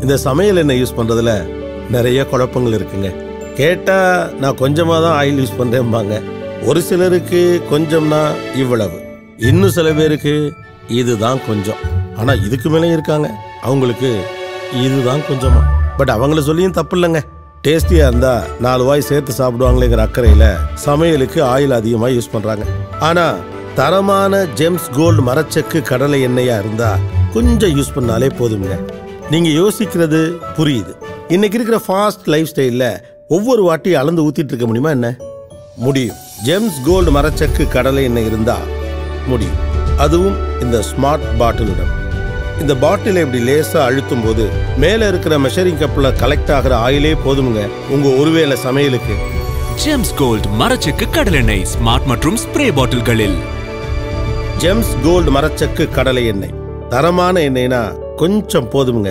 இந்த சமையல் எண்ணெய் யூஸ் பண்றதுல நிறைய குழப்பங்கள் இருக்குங்க. கேட்டா நான் கொஞ்சமா தான் ஆயில் யூஸ் பண்றேன்பாங்க. ஒரு சிலருக்கு கொஞ்சம்னா இவ்வளவு, இன்னும் சில பேருக்கு இதுதான் கொஞ்சம். ஆனா இதுக்கு மேலே இருக்காங்க, அவங்களுக்கு இதுதான் கொஞ்சமா. பட் அவங்கள சொல்லியும் தப்பு இல்லைங்க. டேஸ்டியா இருந்தா 4 வாய் சேர்த்து சாப்பிடுவாங்களேங்கிற அக்கறையில சமையலுக்கு ஆயில் அதிகமா யூஸ் பண்றாங்க. ஆனா தரமான ஜெம்ஸ் கோல்டு மரச்செக்கு கடலை எண்ணெயா இருந்தா கொஞ்சம் யூஸ் பண்ணாலே போதுங்க. நீங்க யோசிக்கிறது புரியுது. இன்னைக்கு இருக்கிற ஃபாஸ்ட் லைஃப் ஸ்டைல்ல ஒவ்வொரு வாட்டி அளந்து ஊத்திட்டு இருக்க முடியுமா என்ன? முடியும். ஜெம்ஸ் கோல்டு மரச்செக்கு கடலை எண்ணெய் இருந்தா முடியும். அதுவும் இந்த ஸ்மார்ட் பாட்டிலுடன். இந்த பாட்டிலை இப்படி லேசா அழுத்தும் போது மேல இருக்கிற மெஷரிங் கப்ல கலெக்ட் ஆகிற ஆயிலே போதுமுங்க உங்க ஒருவேளை சமையலுக்கு. ஜெம்ஸ் கோல்டு மரச்செக்கு கடலை எண்ணெய் ஸ்மார்ட் மற்றும் ஸ்ப்ரே பாட்டில்களில். ஜெம்ஸ் கோல்டு மரச்செக்கு கடலை எண்ணெய் தரமான எண்ணெய்னா கொஞ்சம் போதுமுங்க.